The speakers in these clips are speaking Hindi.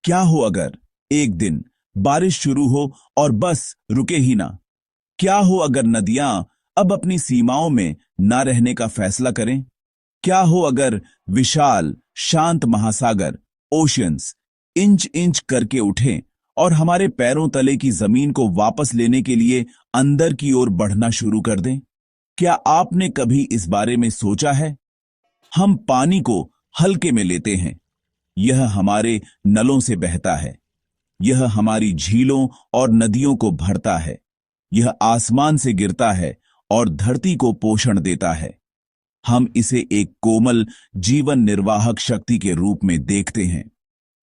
क्या हो अगर एक दिन बारिश शुरू हो और बस रुके ही ना? क्या हो अगर नदियां अब अपनी सीमाओं में ना रहने का फैसला करें? क्या हो अगर विशाल शांत महासागर ओशियंस इंच इंच करके उठें और हमारे पैरों तले की जमीन को वापस लेने के लिए अंदर की ओर बढ़ना शुरू कर दें? क्या आपने कभी इस बारे में सोचा है? हम पानी को हल्के में लेते हैं। यह हमारे नलों से बहता है। यह हमारी झीलों और नदियों को भरता है। यह आसमान से गिरता है और धरती को पोषण देता है। हम इसे एक कोमल जीवन निर्वाहक शक्ति के रूप में देखते हैं।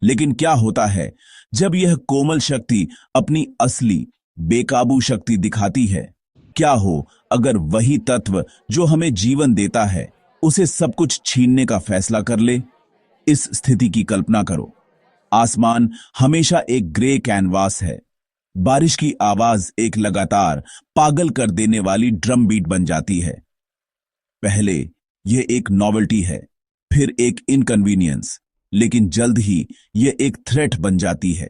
लेकिन क्या होता है जब यह कोमल शक्ति अपनी असली बेकाबू शक्ति दिखाती है? क्या हो अगर वही तत्व जो हमें जीवन देता है उसे सब कुछ छीनने का फैसला कर ले? इस स्थिति की कल्पना करो। आसमान हमेशा एक ग्रे कैनवास है। बारिश की आवाज एक लगातार पागल कर देने वाली ड्रम बीट बन जाती है। पहले यह एक नॉवेल्टी है, फिर एक इनकन्वीनियंस, लेकिन जल्द ही यह एक थ्रेट बन जाती है।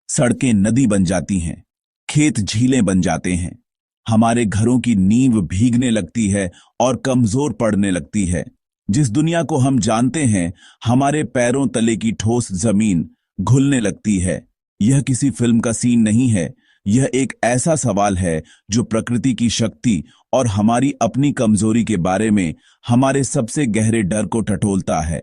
सड़कें नदी बन जाती हैं, खेत झीलें बन जाते हैं, हमारे घरों की नींव भीगने लगती है और कमजोर पड़ने लगती है। जिस दुनिया को हम जानते हैं, हमारे पैरों तले की ठोस जमीन घुलने लगती है। यह किसी फिल्म का सीन नहीं है, यह एक ऐसा सवाल है जो प्रकृति की शक्ति और हमारी अपनी कमजोरी के बारे में हमारे सबसे गहरे डर को टटोलता है।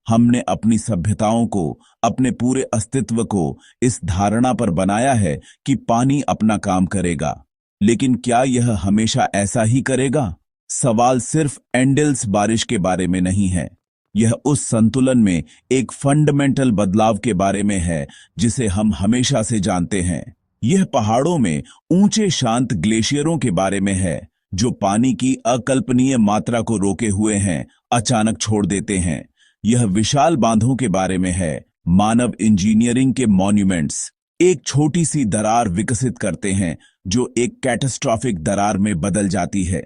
हमने अपनी सभ्यताओं को, अपने पूरे अस्तित्व को इस धारणा पर बनाया है कि पानी अपना काम करेगा। लेकिन क्या यह हमेशा ऐसा ही करेगा? सवाल सिर्फ एंडेल्स बारिश के बारे में नहीं है। यह उस संतुलन में एक फंडामेंटल बदलाव के बारे में है जिसे हम हमेशा से जानते हैं। यह पहाड़ों में ऊंचे शांत ग्लेशियरों के बारे में है जो पानी की अकल्पनीय मात्रा को रोके हुए हैं, अचानक छोड़ देते हैं। यह विशाल बांधों के बारे में है। मानव इंजीनियरिंग के मॉन्यूमेंट्स एक छोटी सी दरार विकसित करते हैं जो एक कैटास्ट्रॉफिक दरार में बदल जाती है।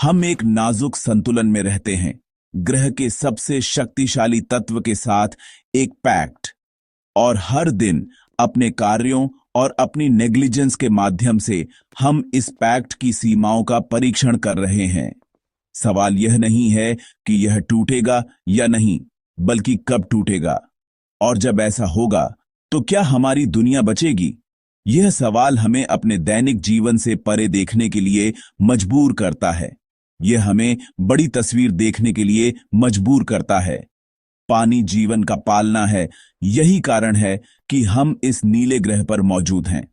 हम एक नाजुक संतुलन में रहते हैं, ग्रह के सबसे शक्तिशाली तत्व के साथ एक पैक्ट, और हर दिन अपने कार्यों और अपनी नेग्लिजेंस के माध्यम से हम इस पैक्ट की सीमाओं का परीक्षण कर रहे हैं। सवाल यह नहीं है कि यह टूटेगा या नहीं, बल्कि कब टूटेगा, और जब ऐसा होगा तो क्या हमारी दुनिया बचेगी? यह सवाल हमें अपने दैनिक जीवन से परे देखने के लिए मजबूर करता है। यह हमें बड़ी तस्वीर देखने के लिए मजबूर करता है। पानी जीवन का पालना है। यही कारण है कि हम इस नीले ग्रह पर मौजूद हैं।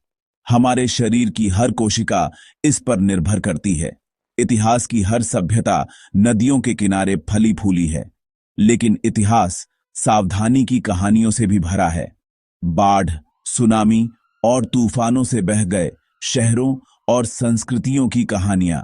हमारे शरीर की हर कोशिका इस पर निर्भर करती है। इतिहास की हर सभ्यता नदियों के किनारे फली फूली है, लेकिन इतिहास सावधानी की कहानियों से भी भरा है। बाढ़, सुनामी और तूफानों से बह गए शहरों और संस्कृतियों की कहानियां।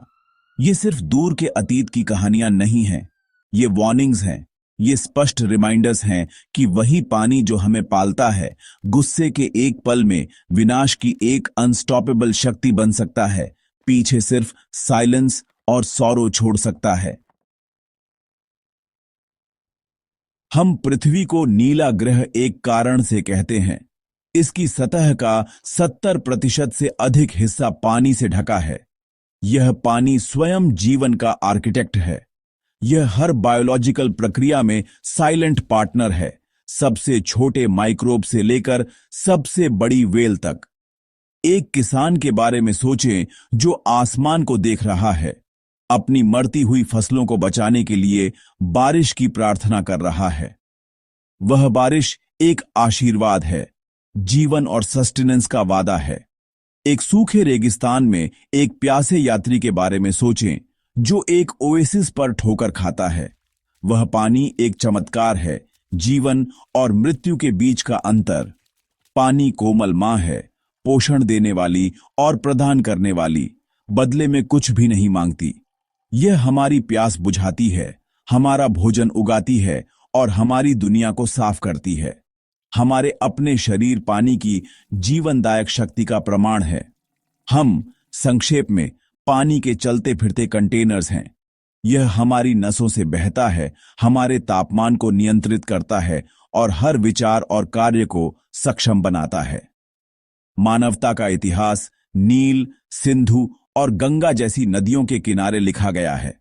ये सिर्फ दूर के अतीत की कहानियां नहीं हैं, ये वार्निंग्स हैं। ये स्पष्ट रिमाइंडर्स हैं कि वही पानी जो हमें पालता है, गुस्से के एक पल में विनाश की एक अनस्टॉपेबल शक्ति बन सकता है। पीछे सिर्फ साइलेंस और सौरो छोड़ सकता है। हम पृथ्वी को नीला ग्रह एक कारण से कहते हैं। इसकी सतह का 70% से अधिक हिस्सा पानी से ढका है। यह पानी स्वयं जीवन का आर्किटेक्ट है। यह हर बायोलॉजिकल प्रक्रिया में साइलेंट पार्टनर है, सबसे छोटे माइक्रोब से लेकर सबसे बड़ी वेल तक। एक किसान के बारे में सोचें जो आसमान को देख रहा है, अपनी मरती हुई फसलों को बचाने के लिए बारिश की प्रार्थना कर रहा है। वह बारिश एक आशीर्वाद है, जीवन और सस्टेनेंस का वादा है। एक सूखे रेगिस्तान में एक प्यासे यात्री के बारे में सोचें जो एक ओएसिस पर ठोकर खाता है। वह पानी एक चमत्कार है, जीवन और मृत्यु के बीच का अंतर। पानी कोमल मां है, पोषण देने वाली और प्रदान करने वाली, बदले में कुछ भी नहीं मांगती। यह हमारी प्यास बुझाती है, हमारा भोजन उगाती है और हमारी दुनिया को साफ करती है। हमारे अपने शरीर पानी की जीवनदायक शक्ति का प्रमाण है। हम संक्षेप में पानी के चलते फिरते कंटेनर्स हैं। यह हमारी नसों से बहता है, हमारे तापमान को नियंत्रित करता है और हर विचार और कार्य को सक्षम बनाता है। मानवता का इतिहास नील, सिंधु और गंगा जैसी नदियों के किनारे लिखा गया है।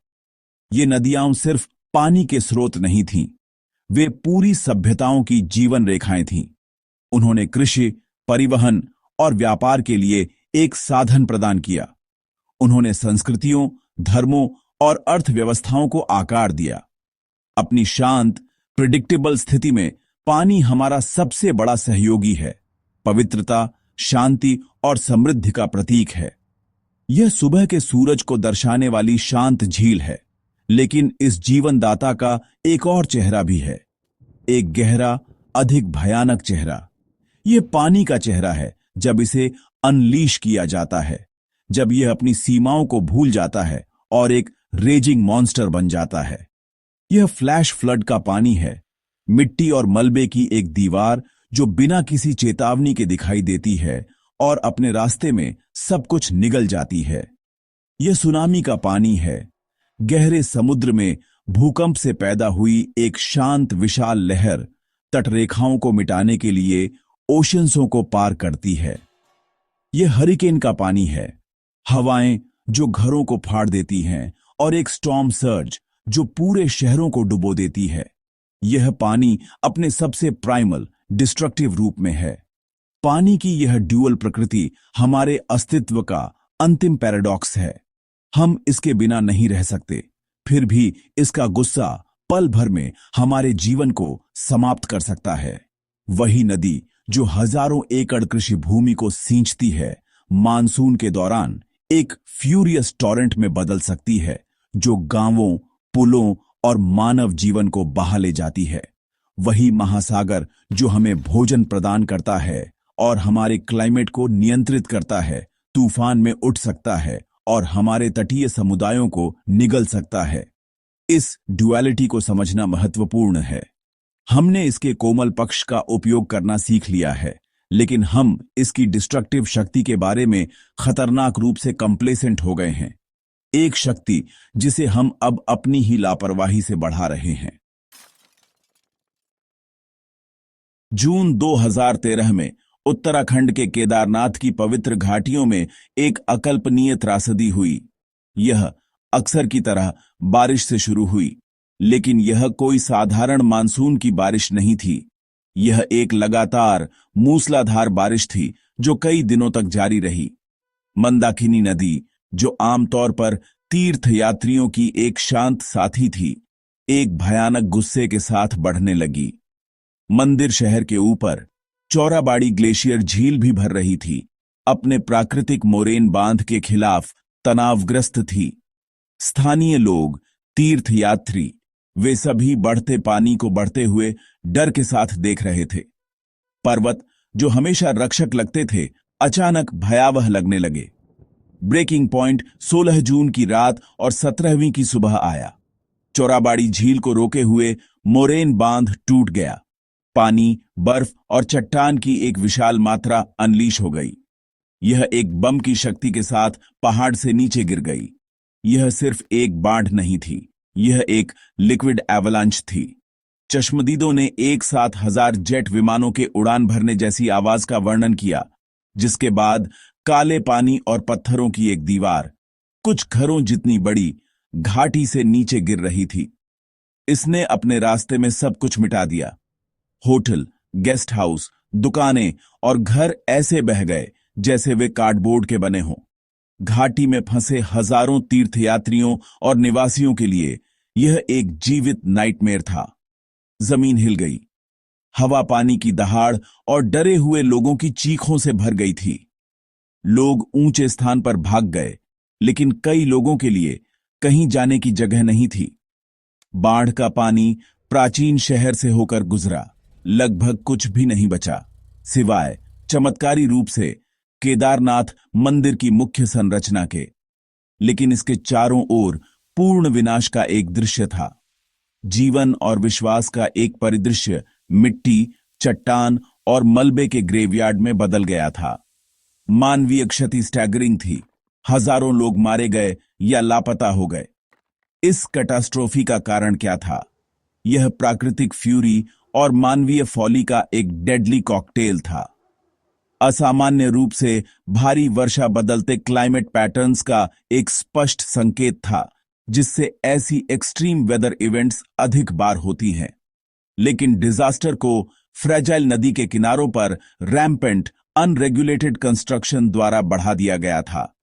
ये नदियां सिर्फ पानी के स्रोत नहीं थीं, वे पूरी सभ्यताओं की जीवन रेखाएं थीं। उन्होंने कृषि, परिवहन और व्यापार के लिए एक साधन प्रदान किया। उन्होंने संस्कृतियों, धर्मों और अर्थव्यवस्थाओं को आकार दिया। अपनी शांत, प्रिडिक्टेबल स्थिति में पानी हमारा सबसे बड़ा सहयोगी है, पवित्रता, शांति और समृद्धि का प्रतीक है। यह सुबह के सूरज को दर्शाने वाली शांत झील है, लेकिन इस जीवनदाता का एक और चेहरा भी है, एक गहरा, अधिक भयानक चेहरा। यह पानी का चेहरा है जब इसे अनलीश किया जाता है, जब यह अपनी सीमाओं को भूल जाता है और एक रेजिंग मॉन्स्टर बन जाता है। यह फ्लैश फ्लड का पानी है, मिट्टी और मलबे की एक दीवार जो बिना किसी चेतावनी के दिखाई देती है और अपने रास्ते में सब कुछ निगल जाती है। यह सुनामी का पानी है, गहरे समुद्र में भूकंप से पैदा हुई एक शांत विशाल लहर तटरेखाओं को मिटाने के लिए ओशंसों को पार करती है। यह हरिकेन का पानी है, हवाएं जो घरों को फाड़ देती हैं और एक स्टॉर्म सर्ज जो पूरे शहरों को डुबो देती है। यह पानी अपने सबसे प्राइमल, डिस्ट्रक्टिव रूप में है। पानी की यह ड्यूअल प्रकृति हमारे अस्तित्व का अंतिम पैराडॉक्स है। हम इसके बिना नहीं रह सकते, फिर भी इसका गुस्सा पल भर में हमारे जीवन को समाप्त कर सकता है। वही नदी जो हजारों एकड़ कृषि भूमि को सींचती है, मानसून के दौरान एक फ्यूरियस टॉरेंट में बदल सकती है, जो गांवों, पुलों और मानव जीवन को बहा ले जाती है। वही महासागर जो हमें भोजन प्रदान करता है और हमारे क्लाइमेट को नियंत्रित करता है, तूफान में उठ सकता है और हमारे तटीय समुदायों को निगल सकता है। इस ड्युअलिटी को समझना महत्वपूर्ण है। हमने इसके कोमल पक्ष का उपयोग करना सीख लिया है, लेकिन हम इसकी डिस्ट्रक्टिव शक्ति के बारे में खतरनाक रूप से कंप्लेसेंट हो गए हैं। एक शक्ति जिसे हम अब अपनी ही लापरवाही से बढ़ा रहे हैं। जून 2013 में उत्तराखंड के केदारनाथ की पवित्र घाटियों में एक अकल्पनीय त्रासदी हुई। यह अक्सर की तरह बारिश से शुरू हुई, लेकिन यह कोई साधारण मानसून की बारिश नहीं थी। यह एक लगातार मूसलाधार बारिश थी जो कई दिनों तक जारी रही। मंदाकिनी नदी, जो आमतौर पर तीर्थयात्रियों की एक शांत साथी थी, एक भयानक गुस्से के साथ बढ़ने लगी। मंदिर शहर के ऊपर चौराबाड़ी ग्लेशियर झील भी भर रही थी, अपने प्राकृतिक मोरेन बांध के खिलाफ तनावग्रस्त थी। स्थानीय लोग, तीर्थयात्री, वे सभी बढ़ते पानी को बढ़ते हुए डर के साथ देख रहे थे। पर्वत जो हमेशा रक्षक लगते थे, अचानक भयावह लगने लगे। ब्रेकिंग पॉइंट 16 जून की रात और 17वीं की सुबह आया। चौराबाड़ी झील को रोके हुए मोरेन बांध टूट गया। पानी, बर्फ और चट्टान की एक विशाल मात्रा अनलीश हो गई। यह एक बम की शक्ति के साथ पहाड़ से नीचे गिर गई। यह सिर्फ एक बाढ़ नहीं थी, यह एक लिक्विड एवलांच थी। चश्मदीदों ने एक साथ 1000 जेट विमानों के उड़ान भरने जैसी आवाज का वर्णन किया, जिसके बाद काले पानी और पत्थरों की एक दीवार, कुछ घरों जितनी बड़ी, घाटी से नीचे गिर रही थी। इसने अपने रास्ते में सब कुछ मिटा दिया। होटल, गेस्ट हाउस, दुकानें और घर ऐसे बह गए जैसे वे कार्डबोर्ड के बने हों। घाटी में फंसे हजारों तीर्थयात्रियों और निवासियों के लिए यह एक जीवित नाइटमेयर था। जमीन हिल गई, हवा पानी की दहाड़ और डरे हुए लोगों की चीखों से भर गई थी। लोग ऊंचे स्थान पर भाग गए, लेकिन कई लोगों के लिए कहीं जाने की जगह नहीं थी। बाढ़ का पानी प्राचीन शहर से होकर गुजरा, लगभग कुछ भी नहीं बचा, सिवाय चमत्कारी रूप से केदारनाथ मंदिर की मुख्य संरचना के। लेकिन इसके चारों ओर पूर्ण विनाश का एक दृश्य था। जीवन और विश्वास का एक परिदृश्य मिट्टी, चट्टान और मलबे के ग्रेवयार्ड में बदल गया था। मानवीय क्षति स्टैगरिंग थी। हजारों लोग मारे गए या लापता हो गए। इस कैटास्ट्रोफी का कारण क्या था? यह प्राकृतिक फ्यूरी और मानवीय फॉली का एक डेडली कॉकटेल था। असामान्य रूप से भारी वर्षा बदलते क्लाइमेट पैटर्न्स का एक स्पष्ट संकेत था, जिससे ऐसी एक्सट्रीम वेदर इवेंट्स अधिक बार होती हैं। लेकिन डिजास्टर को फ्रेजाइल नदी के किनारों पर रैम्पेंट अनरेगुलेटेड कंस्ट्रक्शन द्वारा बढ़ा दिया गया था।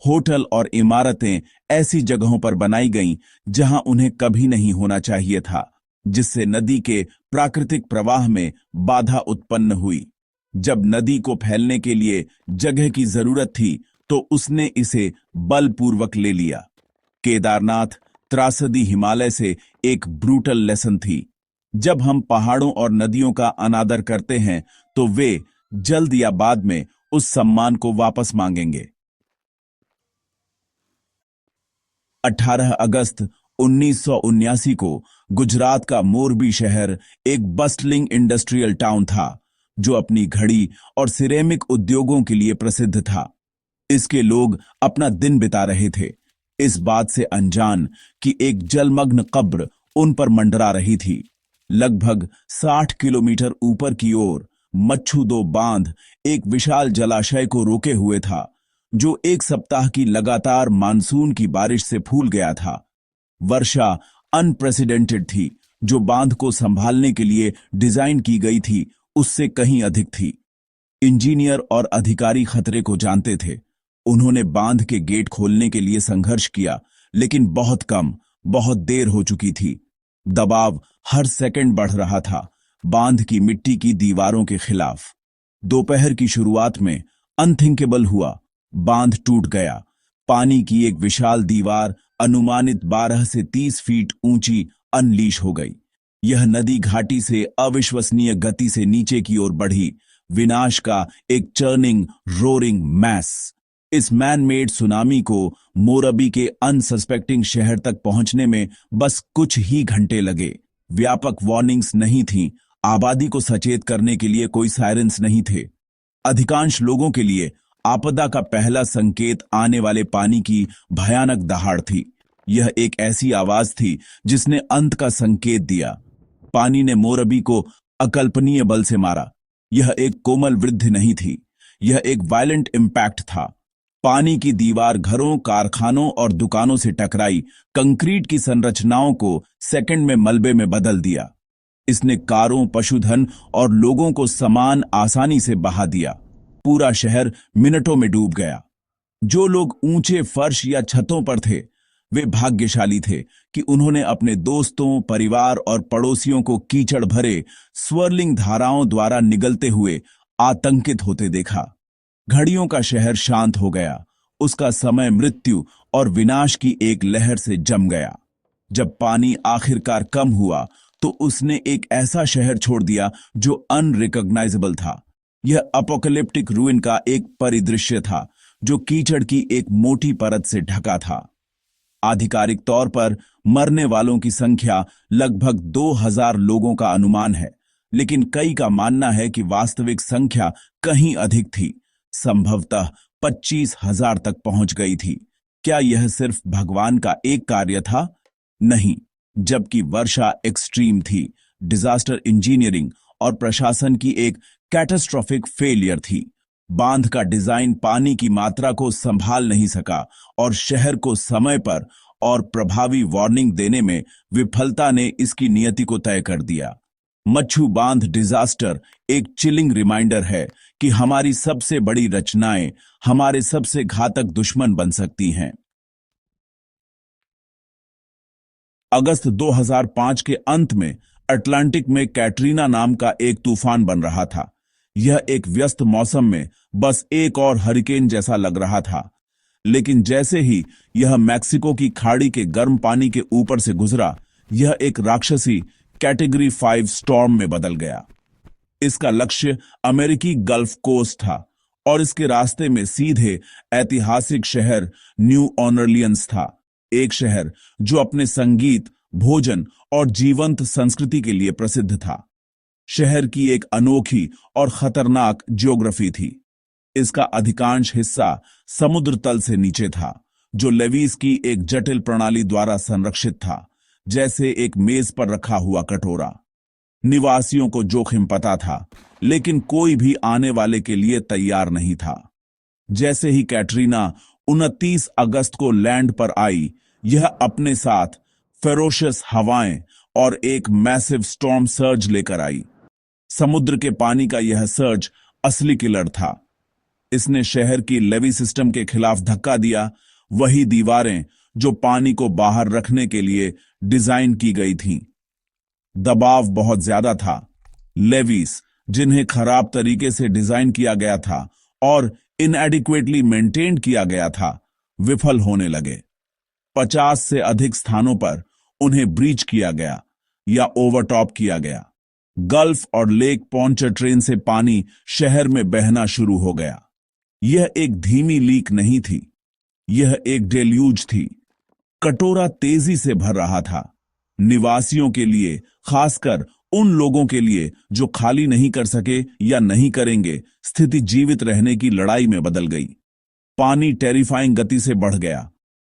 होटल और इमारतें ऐसी जगहों पर बनाई गईं जहां उन्हें कभी नहीं होना चाहिए था, जिससे नदी के प्राकृतिक प्रवाह में बाधा उत्पन्न हुई। जब नदी को फैलने के लिए जगह की जरूरत थी, तो उसने इसे बलपूर्वक ले लिया। केदारनाथ त्रासदी हिमालय से एक ब्रूटल लेसन थी। जब हम पहाड़ों और नदियों का अनादर करते हैं, तो वे जल्द या बाद में उस सम्मान को वापस मांगेंगे। 18 अगस्त 1979 को गुजरात का मोरबी शहर एक बस्टलिंग इंडस्ट्रियल टाउन था, जो अपनी घड़ी और सिरेमिक उद्योगों के लिए प्रसिद्ध था। इसके लोग अपना दिन बिता रहे थे, इस बात से अनजान कि एक जलमग्न कब्र उन पर मंडरा रही थी। लगभग 60 किलोमीटर ऊपर की ओर मच्छू 2 बांध एक विशाल जलाशय को रोके हुए था, जो 1 सप्ताह की लगातार मानसून की बारिश से फूल गया था। वर्षा अनप्रेसिडेंटेड थी, जो बांध को संभालने के लिए डिजाइन की गई थी, उससे कहीं अधिक थी। इंजीनियर और अधिकारी खतरे को जानते थे। उन्होंने बांध के गेट खोलने के लिए संघर्ष किया, लेकिन बहुत देर हो चुकी थी। दबाव हर सेकंड बढ़ रहा था, बांध की मिट्टी की दीवारों के खिलाफ। दोपहर की शुरुआत में अनथिंकेबल हुआ, बांध टूट गया। पानी की एक विशाल दीवार अनुमानित 12 से 30 फीट ऊंची अनलीश हो गई। यह नदी घाटी से अविश्वसनीय गति से नीचे की ओर बढ़ी, विनाश का एक चर्निंग रोरिंग मैस। इस मैन मेड सुनामी को मोरबी के अनसस्पेक्टिंग शहर तक पहुंचने में बस कुछ ही घंटे लगे। व्यापक वार्निंग्स नहीं थीं, आबादी को सचेत करने के लिए कोई सायरन्स नहीं थे। अधिकांश लोगों के लिए आपदा का पहला संकेत आने वाले पानी की भयानक दहाड़ थी। यह एक ऐसी आवाज थी जिसने अंत का संकेत दिया। पानी ने मोरबी को अकल्पनीय बल से मारा। यह एक कोमल वृद्धि नहीं थी, यह एक वायलेंट इंपैक्ट था। पानी की दीवार घरों, कारखानों और दुकानों से टकराई, कंक्रीट की संरचनाओं को सेकंड में मलबे में बदल दिया। इसने कारों, पशुधन और लोगों को समान आसानी से बहा दिया। पूरा शहर मिनटों में डूब गया। जो लोग ऊंचे फर्श या छतों पर थे, वे भाग्यशाली थे कि उन्होंने अपने दोस्तों, परिवार और पड़ोसियों को कीचड़ भरे स्वर्लिंग धाराओं द्वारा निगलते हुए आतंकित होते देखा। घड़ियों का शहर शांत हो गया, उसका समय मृत्यु और विनाश की एक लहर से जम गया। जब पानी आखिरकार कम हुआ, तो उसने एक ऐसा शहर छोड़ दिया जो अनरिकॉग्नाइजेबल था। यह अपोकलिप्टिक रूइन का एक परिदृश्य था, जो कीचड़ की एक मोटी परत से ढका था। आधिकारिक तौर पर मरने वालों की संख्या लगभग 2000 लोगों का अनुमान है, लेकिन कई का मानना है कि वास्तविक संख्या कहीं अधिक थी, संभवतः 25,000 तक पहुंच गई थी। क्या यह सिर्फ भगवान का एक कार्य था? नहीं, जबकि वर्षा एक्सट्रीम थी, डिजास्टर इंजीनियरिंग और प्रशासन की एक कैटास्ट्रोफिक फेलियर थी। बांध का डिजाइन पानी की मात्रा को संभाल नहीं सका और शहर को समय पर और प्रभावी वार्निंग देने में विफलता ने इसकी नियति को तय कर दिया। मच्छू बांध डिजास्टर एक चिलिंग रिमाइंडर है कि हमारी सबसे बड़ी रचनाएं हमारे सबसे घातक दुश्मन बन सकती हैं। अगस्त 2005 के अंत में अटलांटिक में कैटरीना नाम का एक तूफान बन रहा था। यह एक व्यस्त मौसम में बस एक और हरिकेन जैसा लग रहा था, लेकिन जैसे ही यह मैक्सिको की खाड़ी के गर्म पानी के ऊपर से गुजरा, यह एक राक्षसी कैटेगरी 5 स्टॉर्म में बदल गया। इसका लक्ष्य अमेरिकी गल्फ कोस्ट था और इसके रास्ते में सीधे ऐतिहासिक शहर न्यू ऑर्लियंस था, एक शहर जो अपने संगीत, भोजन और जीवंत संस्कृति के लिए प्रसिद्ध था। शहर की एक अनोखी और खतरनाक ज्योग्राफी थी। इसका अधिकांश हिस्सा समुद्र तल से नीचे था, जो लेवीज की एक जटिल प्रणाली द्वारा संरक्षित था, जैसे एक मेज पर रखा हुआ कटोरा। निवासियों को जोखिम पता था, लेकिन कोई भी आने वाले के लिए तैयार नहीं था। जैसे ही कैटरीना 29 अगस्त को लैंड पर आई, यह अपने साथ फेरोशियस हवाएं और एक मैसिव स्टॉर्म सर्ज लेकर आई। समुद्र के पानी का यह सर्ज असली किलर था। इसने शहर की लेवी सिस्टम के खिलाफ धक्का दिया, वही दीवारें जो पानी को बाहर रखने के लिए डिजाइन की गई थीं। दबाव बहुत ज्यादा था। लेवीज, जिन्हें खराब तरीके से डिजाइन किया गया था और इनएडिक्वेटली मेंटेन किया गया था, विफल होने लगे। 50 से अधिक स्थानों पर उन्हें ब्रीच किया गया या ओवरटॉप किया गया। गल्फ और लेक पॉन्चरट्रेन से पानी शहर में बहना शुरू हो गया। यह एक धीमी लीक नहीं थी, यह एक डेल्यूज थी। कटोरा तेजी से भर रहा था। निवासियों के लिए, खासकर उन लोगों के लिए जो खाली नहीं कर सके या नहीं करेंगे, स्थिति जीवित रहने की लड़ाई में बदल गई। पानी टेरिफाइंग गति से बढ़ गया।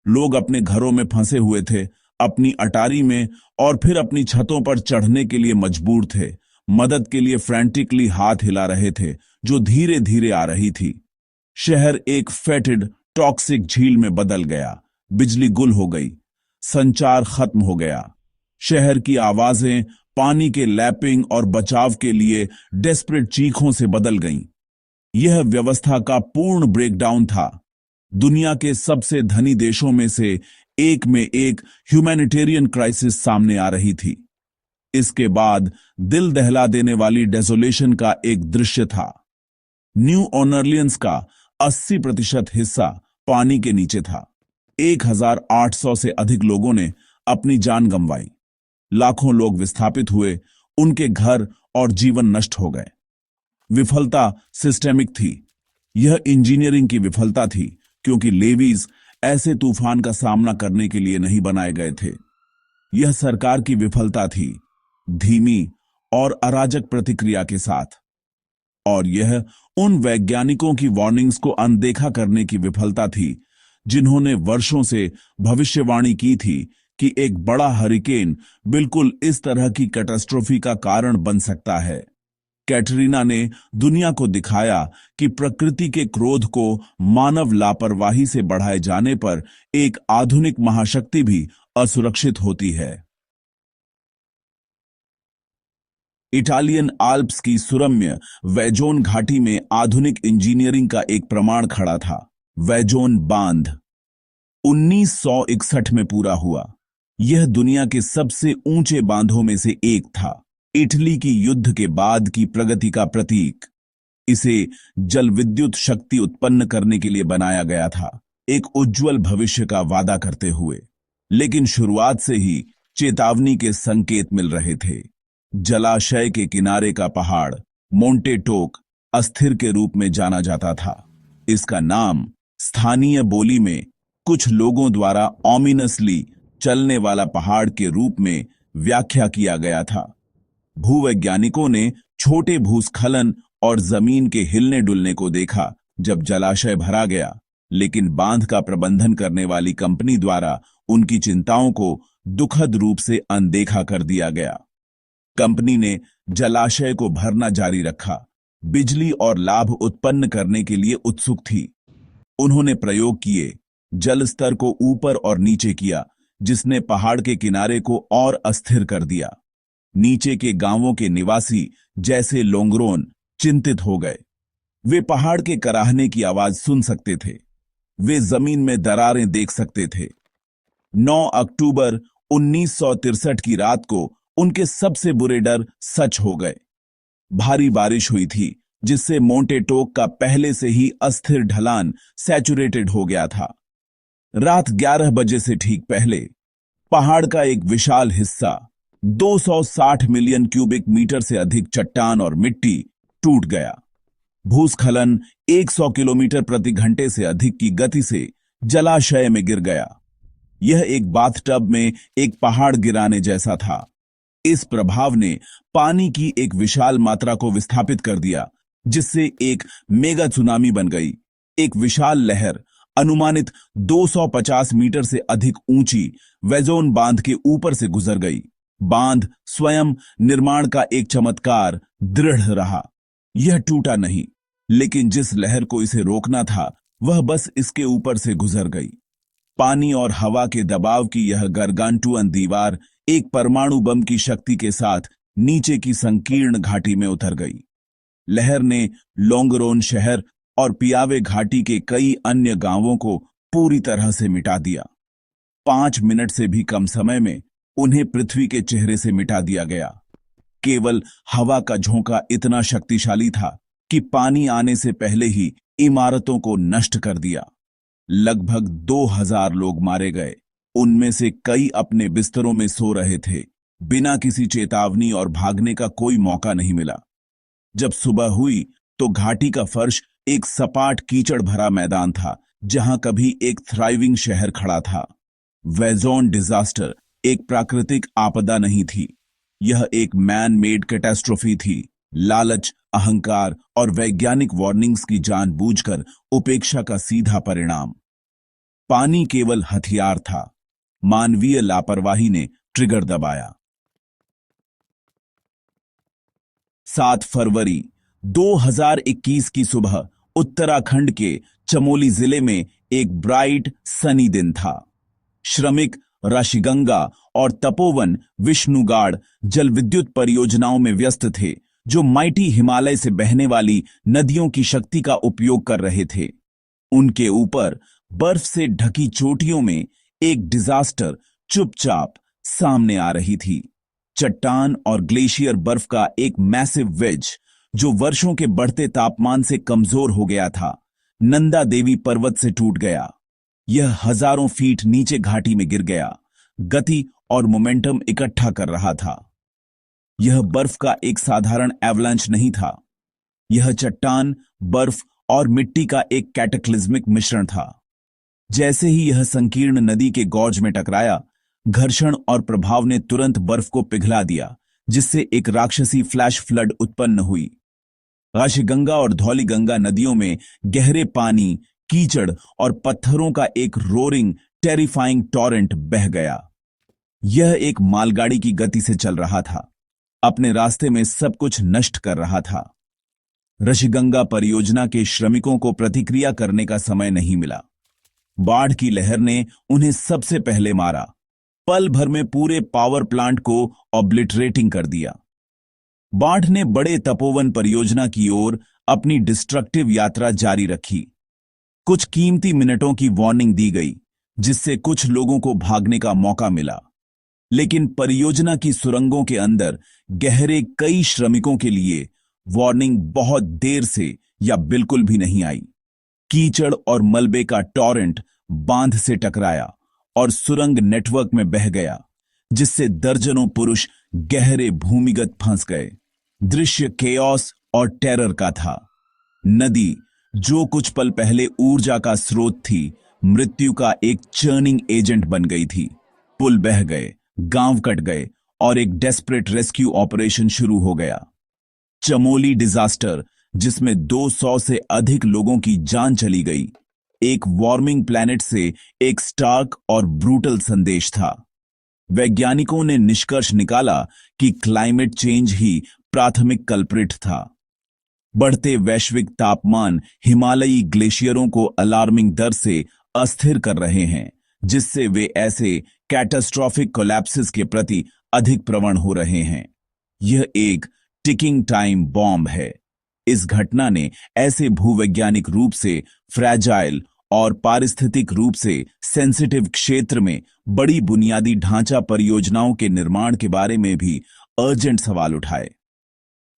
लोग अपने घरों में फंसे हुए थे, अपनी अटारी में और फिर अपनी छतों पर चढ़ने के लिए मजबूर थे। मदद के लिए फ्रैंटिकली हाथ हिला रहे थे, जो धीरे धीरे आ रही थी। शहर एक फेटिड टॉक्सिक झील में बदल गया। बिजली गुल हो गई, संचार खत्म हो गया। शहर की आवाजें पानी के लैपिंग और बचाव के लिए डेस्परेट चीखों से बदल गईं। यह व्यवस्था का पूर्ण ब्रेकडाउन था। दुनिया के सबसे धनी देशों में से एक में एक ह्यूमैनिटेरियन क्राइसिस सामने आ रही थी। इसके बाद दिल दहला देने वाली डेसोलेशन का एक दृश्य था। न्यू ऑर्लियंस का 80% हिस्सा पानी के नीचे था। 1800 से अधिक लोगों ने अपनी जान गंवाई। लाखों लोग विस्थापित हुए, उनके घर और जीवन नष्ट हो गए। विफलता सिस्टेमिक थी। यह इंजीनियरिंग की विफलता थी, क्योंकि लेवीज ऐसे तूफान का सामना करने के लिए नहीं बनाए गए थे। यह सरकार की विफलता थी, धीमी और अराजक प्रतिक्रिया के साथ। और यह उन वैज्ञानिकों की वार्निंग्स को अनदेखा करने की विफलता थी, जिन्होंने वर्षों से भविष्यवाणी की थी कि एक बड़ा हरिकेन बिल्कुल इस तरह की कैटास्ट्रोफी का कारण बन सकता है। कैटरीना ने दुनिया को दिखाया कि प्रकृति के क्रोध को मानव लापरवाही से बढ़ाए जाने पर एक आधुनिक महाशक्ति भी असुरक्षित होती है। इटालियन आल्प्स की सुरम्य वेजोन घाटी में आधुनिक इंजीनियरिंग का एक प्रमाण खड़ा था। वेजोन बांध 1961 में पूरा हुआ। यह दुनिया के सबसे ऊंचे बांधों में से एक था। इटली की युद्ध के बाद की प्रगति का प्रतीक। इसे जल विद्युत शक्ति उत्पन्न करने के लिए बनाया गया था, एक उज्जवल भविष्य का वादा करते हुए। लेकिन शुरुआत से ही चेतावनी के संकेत मिल रहे थे। जलाशय के किनारे का पहाड़ मोंटे टोक अस्थिर के रूप में जाना जाता था। इसका नाम स्थानीय बोली में कुछ लोगों द्वारा ऑमिनसली चलने वाला पहाड़ के रूप में व्याख्या किया गया था। भूवैज्ञानिकों ने छोटे भूस्खलन और जमीन के हिलने डुलने को देखा जब जलाशय भरा गया, लेकिन बांध का प्रबंधन करने वाली कंपनी द्वारा उनकी चिंताओं को दुखद रूप से अनदेखा कर दिया गया। कंपनी ने जलाशय को भरना जारी रखा, बिजली और लाभ उत्पन्न करने के लिए उत्सुक थी। उन्होंने प्रयोग किए, जल स्तर को ऊपर और नीचे किया, जिसने पहाड़ के किनारे को और अस्थिर कर दिया। नीचे के गांवों के निवासी, जैसे लोंगरोन, चिंतित हो गए। वे पहाड़ के कराहने की आवाज सुन सकते थे। वे जमीन में दरारें देख सकते थे। 9 अक्टूबर 1963 की रात को उनके सबसे बुरे डर सच हो गए। भारी बारिश हुई थी, जिससे मोंटे टोक का पहले से ही अस्थिर ढलान सैचुरेटेड हो गया था। रात 11 बजे से ठीक पहले पहाड़ का एक विशाल हिस्सा, 260 मिलियन क्यूबिक मीटर से अधिक चट्टान और मिट्टी, टूट गया। भूस्खलन 100 किलोमीटर प्रति घंटे से अधिक की गति से जलाशय में गिर गया। यह एक बाथटब में एक पहाड़ गिराने जैसा था। इस प्रभाव ने पानी की एक विशाल मात्रा को विस्थापित कर दिया, जिससे एक मेगा सुनामी बन गई। एक विशाल लहर अनुमानित 250 मीटर से अधिक ऊंची वेजोन बांध के ऊपर से गुजर गई। बांध स्वयं निर्माण का एक चमत्कार दृढ़ रहा। यह टूटा नहीं, लेकिन जिस लहर को इसे रोकना था वह बस इसके ऊपर से गुजर गई। पानी और हवा के दबाव की यह गारगांटुअन दीवार एक परमाणु बम की शक्ति के साथ नीचे की संकीर्ण घाटी में उतर गई। लहर ने लोंगरोन शहर और पियावे घाटी के कई अन्य गांवों को पूरी तरह से मिटा दिया। 5 मिनट से भी कम समय में उन्हें पृथ्वी के चेहरे से मिटा दिया गया। केवल हवा का झोंका इतना शक्तिशाली था कि पानी आने से पहले ही इमारतों को नष्ट कर दिया। लगभग 2000 लोग मारे गए। उनमें से कई अपने बिस्तरों में सो रहे थे। बिना किसी चेतावनी और भागने का कोई मौका नहीं मिला। जब सुबह हुई तो घाटी का फर्श एक सपाट कीचड़ भरा मैदान था, जहां कभी एक थ्राइविंग शहर खड़ा था। वेजोन डिजास्टर एक प्राकृतिक आपदा नहीं थी, यह एक मैन मेड कैटास्ट्रोफी थी। लालच, अहंकार और वैज्ञानिक वार्निंग्स की जानबूझकर उपेक्षा का सीधा परिणाम। पानी केवल हथियार था, मानवीय लापरवाही ने ट्रिगर दबाया। 7 फरवरी 2021 की सुबह उत्तराखंड के चमोली जिले में एक ब्राइट सनी दिन था। श्रमिक ऋषिगंगा और तपोवन विष्णुगाड़ जल विद्युत परियोजनाओं में व्यस्त थे, जो माइटी हिमालय से बहने वाली नदियों की शक्ति का उपयोग कर रहे थे। उनके ऊपर बर्फ से ढकी चोटियों में एक डिजास्टर चुपचाप सामने आ रही थी। चट्टान और ग्लेशियर बर्फ का एक मैसिव वेज, जो वर्षों के बढ़ते तापमान से कमजोर हो गया था, नंदा देवी पर्वत से टूट गया। यह हजारों फीट नीचे घाटी में गिर गया, गति और मोमेंटम इकट्ठा कर रहा था। यह बर्फ का एक साधारण एवलांच नहीं था, यह चट्टान, बर्फ और मिट्टी का एक कैटेक्लिज्मिक मिश्रण था। जैसे ही यह संकीर्ण नदी के गॉर्ज में टकराया, घर्षण और प्रभाव ने तुरंत बर्फ को पिघला दिया, जिससे एक राक्षसी फ्लैश फ्लड उत्पन्न हुई। ऋषिगंगा और धौलीगंगा नदियों में गहरे पानी, कीचड़ और पत्थरों का एक रोरिंग, टेरिफाइंग टॉरेंट बह गया। यह एक मालगाड़ी की गति से चल रहा था, अपने रास्ते में सब कुछ नष्ट कर रहा था। ऋषिगंगा परियोजना के श्रमिकों को प्रतिक्रिया करने का समय नहीं मिला। बाढ़ की लहर ने उन्हें सबसे पहले मारा, पल भर में पूरे पावर प्लांट को ऑब्लिटरेटिंग कर दिया। बाढ़ ने बड़े तपोवन परियोजना की ओर अपनी डिस्ट्रक्टिव यात्रा जारी रखी। कुछ कीमती मिनटों की वार्निंग दी गई, जिससे कुछ लोगों को भागने का मौका मिला, लेकिन परियोजना की सुरंगों के अंदर गहरे कई श्रमिकों के लिए वार्निंग बहुत देर से या बिल्कुल भी नहीं आई। कीचड़ और मलबे का टॉरेंट बांध से टकराया और सुरंग नेटवर्क में बह गया, जिससे दर्जनों पुरुष गहरे भूमिगत फंस गए। दृश्य केओस और टेरर का था। नदी, जो कुछ पल पहले ऊर्जा का स्रोत थी, मृत्यु का एक चर्निंग एजेंट बन गई थी। पुल बह गए, गांव कट गए और एक डेस्परेट रेस्क्यू ऑपरेशन शुरू हो गया। चमोली डिजास्टर, जिसमें 200 से अधिक लोगों की जान चली गई, एक वार्मिंग प्लैनेट से एक स्टार्क और ब्रूटल संदेश था। वैज्ञानिकों ने निष्कर्ष निकाला कि क्लाइमेट चेंज ही प्राथमिक कल्प्रिट था। बढ़ते वैश्विक तापमान हिमालयी ग्लेशियरों को अलार्मिंग दर से अस्थिर कर रहे हैं, जिससे वे ऐसे कैटास्ट्रोफिक कोलैप्सिस के प्रति अधिक प्रवण हो रहे हैं। यह एक टिकिंग टाइम बॉम्ब है। इस घटना ने ऐसे भूवैज्ञानिक रूप से फ्रैजाइल और पारिस्थितिक रूप से सेंसिटिव क्षेत्र में बड़ी बुनियादी ढांचा परियोजनाओं के निर्माण के बारे में भी अर्जेंट सवाल उठाए।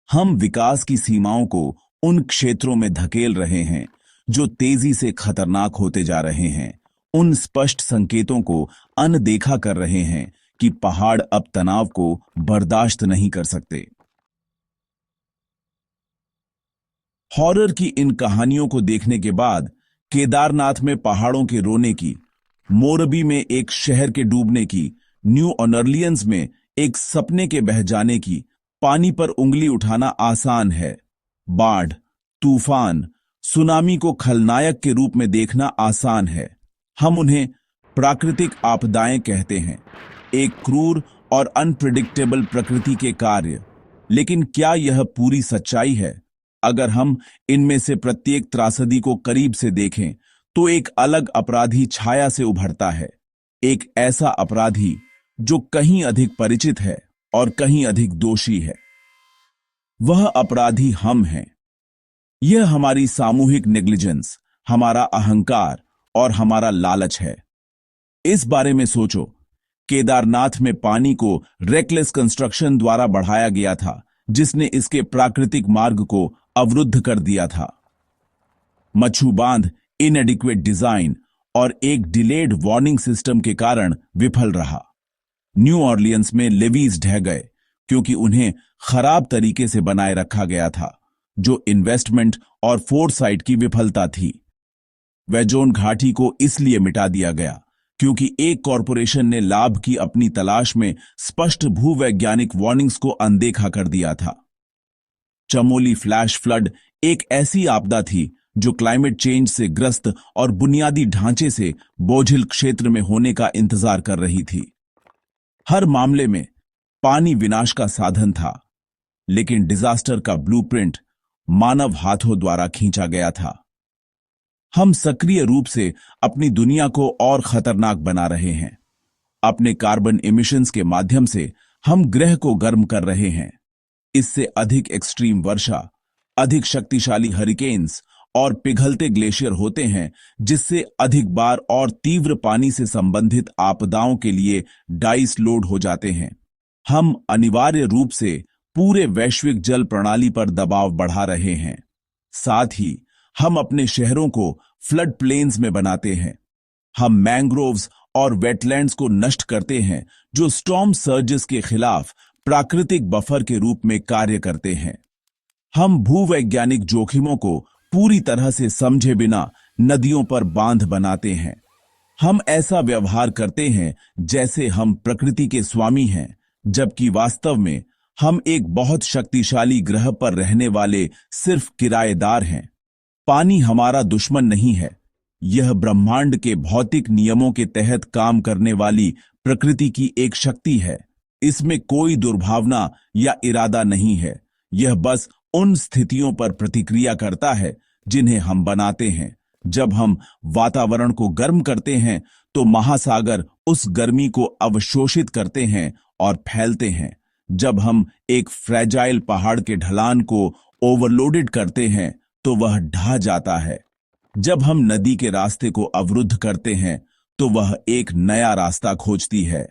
हम विकास की सीमाओं को उन क्षेत्रों में धकेल रहे हैं जो तेजी से खतरनाक होते जा रहे हैं, उन स्पष्ट संकेतों को अनदेखा कर रहे हैं कि पहाड़ अब तनाव को बर्दाश्त नहीं कर सकते। हॉरर की इन कहानियों को देखने के बाद केदारनाथ में पहाड़ों के रोने की, मोरबी में एक शहर के डूबने की, न्यू ऑर्लियंस में एक सपने के बह जाने की, पानी पर उंगली उठाना आसान है। बाढ़, तूफान, सुनामी को खलनायक के रूप में देखना आसान है। हम उन्हें प्राकृतिक आपदाएं कहते हैं, एक क्रूर और अनप्रिडिक्टेबल प्रकृति के कार्य। लेकिन क्या यह पूरी सच्चाई है? अगर हम इनमें से प्रत्येक त्रासदी को करीब से देखें तो एक अलग अपराधी छाया से उभरता है। एक ऐसा अपराधी जो कहीं अधिक परिचित है और कहीं अधिक दोषी है। वह अपराधी हम हैं। यह हमारी सामूहिक नेग्लिजेंस, हमारा अहंकार और हमारा लालच है। इस बारे में सोचो, केदारनाथ में पानी को रेकलेस कंस्ट्रक्शन द्वारा बढ़ाया गया था, जिसने इसके प्राकृतिक मार्ग को अवरुद्ध कर दिया था। मच्छू बांध इनएडिक्वेट डिजाइन और एक डिलेड वार्निंग सिस्टम के कारण विफल रहा। न्यू ऑरलियंस में लेवीज ढह गए क्योंकि उन्हें खराब तरीके से बनाए रखा गया था, जो इन्वेस्टमेंट और फोरसाइट की विफलता थी। वेजोन घाटी को इसलिए मिटा दिया गया क्योंकि एक कॉरपोरेशन ने लाभ की अपनी तलाश में स्पष्ट भूवैज्ञानिक वार्निंग्स को अनदेखा कर दिया था। चमोली फ्लैश फ्लड एक ऐसी आपदा थी जो क्लाइमेट चेंज से ग्रस्त और बुनियादी ढांचे से बोझिल क्षेत्र में होने का इंतजार कर रही थी। हर मामले में पानी विनाश का साधन था, लेकिन डिजास्टर का ब्लूप्रिंट मानव हाथों द्वारा खींचा गया था। हम सक्रिय रूप से अपनी दुनिया को और खतरनाक बना रहे हैं। अपने कार्बन इमिशंस के माध्यम से हम ग्रह को गर्म कर रहे हैं। इससे अधिक एक्सट्रीम वर्षा, अधिक शक्तिशाली हरिकेन्स और पिघलते ग्लेशियर होते हैं, जिससे अधिक बार और तीव्र पानी से संबंधित आपदाओं के लिए डाइस लोड हो जाते हैं। हम अनिवार्य रूप से पूरे वैश्विक जल प्रणाली पर दबाव बढ़ा रहे हैं। साथ ही हम अपने शहरों को फ्लड प्लेन्स में बनाते हैं। हम मैंग्रोव्स और वेटलैंड्स को नष्ट करते हैं, जो स्टॉर्म सर्जेस के खिलाफ प्राकृतिक बफर के रूप में कार्य करते हैं। हम भूवैज्ञानिक जोखिमों को पूरी तरह से समझे बिना नदियों पर बांध बनाते हैं। हम ऐसा व्यवहार करते हैं जैसे हम प्रकृति के स्वामी हैं, जबकि वास्तव में हम एक बहुत शक्तिशाली ग्रह पर रहने वाले सिर्फ किराएदार हैं। पानी हमारा दुश्मन नहीं है। यह ब्रह्मांड के भौतिक नियमों के तहत काम करने वाली प्रकृति की एक शक्ति है। इसमें कोई दुर्भावना या इरादा नहीं है। यह बस उन स्थितियों पर प्रतिक्रिया करता है जिन्हें हम बनाते हैं। जब हम वातावरण को गर्म करते हैं तो महासागर उस गर्मी को अवशोषित करते हैं और फैलते हैं। जब हम एक फ्रेजाइल पहाड़ के ढलान को ओवरलोडेड करते हैं तो वह ढह जाता है। जब हम नदी के रास्ते को अवरुद्ध करते हैं तो वह एक नया रास्ता खोजती है।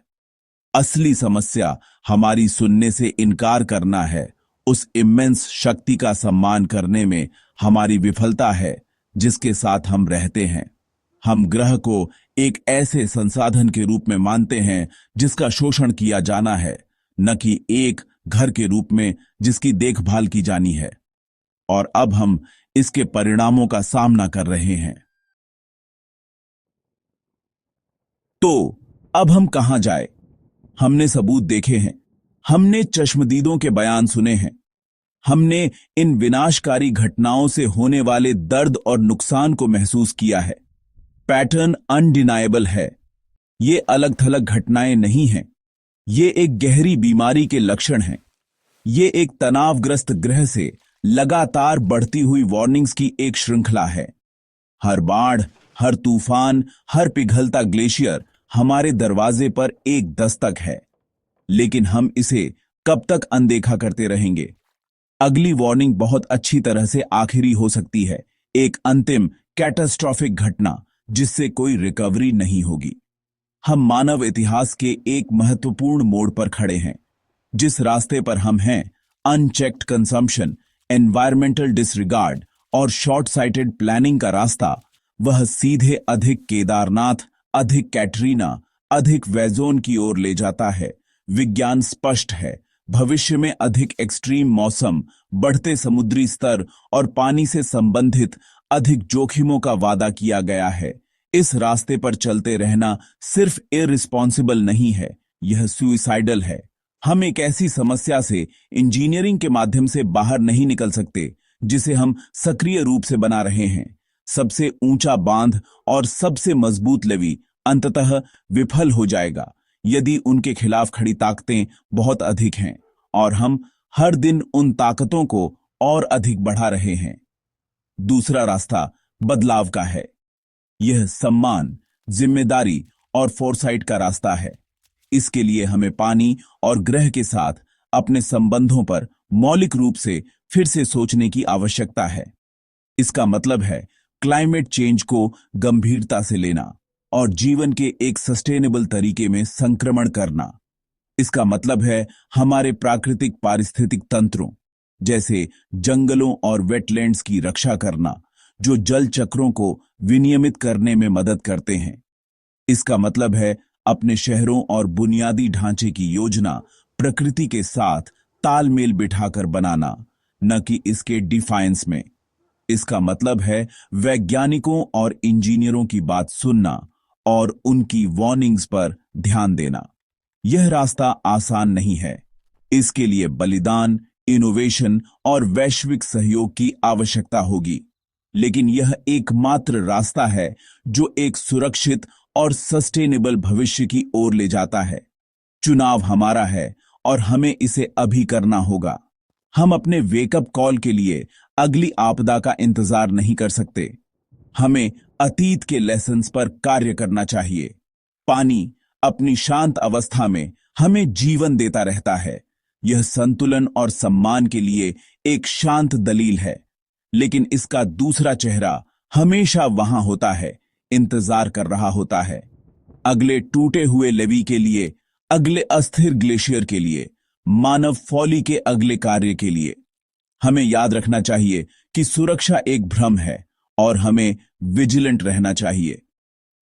असली समस्या हमारी सुनने से इनकार करना है। उस इमेंस शक्ति का सम्मान करने में हमारी विफलता है जिसके साथ हम रहते हैं। हम ग्रह को एक ऐसे संसाधन के रूप में मानते हैं जिसका शोषण किया जाना है, न कि एक घर के रूप में जिसकी देखभाल की जानी है। और अब हम इसके परिणामों का सामना कर रहे हैं। तो अब हम कहां जाए? हमने सबूत देखे हैं। हमने चश्मदीदों के बयान सुने हैं। हमने इन विनाशकारी घटनाओं से होने वाले दर्द और नुकसान को महसूस किया है। पैटर्न अनडिनाएबल है। ये अलग थलग घटनाएं नहीं हैं। ये एक गहरी बीमारी के लक्षण हैं। ये एक तनावग्रस्त ग्रह से लगातार बढ़ती हुई वार्निंग्स की एक श्रृंखला है। हर बाढ़, हर तूफान, हर पिघलता ग्लेशियर हमारे दरवाजे पर एक दस्तक है। लेकिन हम इसे कब तक अनदेखा करते रहेंगे? अगली वार्निंग बहुत अच्छी तरह से आखिरी हो सकती है, एक अंतिम कैटास्ट्रॉफिक घटना जिससे कोई रिकवरी नहीं होगी। हम मानव इतिहास के एक महत्वपूर्ण मोड़ पर खड़े हैं। जिस रास्ते पर हम हैं, अनचेक्ड कंजम्पशन, एनवायरमेंटल डिसरिगार्ड और शॉर्ट साइटेड प्लानिंग का रास्ता, वह सीधे अधिक केदारनाथ, अधिक कैटरीना, अधिक वेजोन की ओर ले जाता है। विज्ञान स्पष्ट है। भविष्य में अधिक एक्सट्रीम मौसम, बढ़ते समुद्री स्तर और पानी से संबंधित अधिक जोखिमों का वादा किया गया है। इस रास्ते पर चलते रहना सिर्फ इररिस्पॉन्सिबल नहीं है, यह सुइसाइडल है। हम एक ऐसी समस्या से इंजीनियरिंग के माध्यम से बाहर नहीं निकल सकते जिसे हम सक्रिय रूप से बना रहे हैं। सबसे ऊंचा बांध और सबसे मजबूत लेवी अंततः विफल हो जाएगा यदि उनके खिलाफ खड़ी ताकतें बहुत अधिक हैं और हम हर दिन उन ताकतों को और अधिक बढ़ा रहे हैं। दूसरा रास्ता बदलाव का है। यह सम्मान, जिम्मेदारी और फोरसाइट का रास्ता है। इसके लिए हमें पानी और ग्रह के साथ अपने संबंधों पर मौलिक रूप से फिर से सोचने की आवश्यकता है। इसका मतलब है क्लाइमेट चेंज को गंभीरता से लेना और जीवन के एक सस्टेनेबल तरीके में संक्रमण करना। इसका मतलब है हमारे प्राकृतिक पारिस्थितिक तंत्रों जैसे जंगलों और वेटलैंड्स की रक्षा करना, जो जल चक्रों को विनियमित करने में मदद करते हैं। इसका मतलब है अपने शहरों और बुनियादी ढांचे की योजना प्रकृति के साथ तालमेल बिठाकर बनाना, न कि इसके डिफायंस में। इसका मतलब है वैज्ञानिकों और इंजीनियरों की बात सुनना और उनकी वार्निंग्स पर ध्यान देना। यह रास्ता आसान नहीं है। इसके लिए बलिदान, इनोवेशन और वैश्विक सहयोग की आवश्यकता होगी, लेकिन यह एकमात्र रास्ता है जो एक सुरक्षित और सस्टेनेबल भविष्य की ओर ले जाता है। चुनाव हमारा है और हमें इसे अभी करना होगा। हम अपने वेकअप कॉल के लिए अगली आपदा का इंतजार नहीं कर सकते। हमें अतीत के लेसन्स पर कार्य करना चाहिए। पानी अपनी शांत अवस्था में हमें जीवन देता रहता है। यह संतुलन और सम्मान के लिए एक शांत दलील है, लेकिन इसका दूसरा चेहरा हमेशा वहां होता है, इंतजार कर रहा होता है। अगले टूटे हुए लेवी के लिए, अगले अस्थिर ग्लेशियर के लिए, मानव फॉली के अगले कार्य के लिए। हमें याद रखना चाहिए कि सुरक्षा एक भ्रम है और हमें विजिलेंट रहना चाहिए,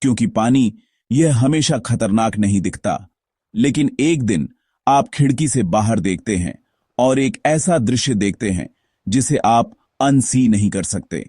क्योंकि पानी यह हमेशा खतरनाक नहीं दिखता, लेकिन एक दिन आप खिड़की से बाहर देखते हैं और एक ऐसा दृश्य देखते हैं जिसे आप अनसी नहीं कर सकते।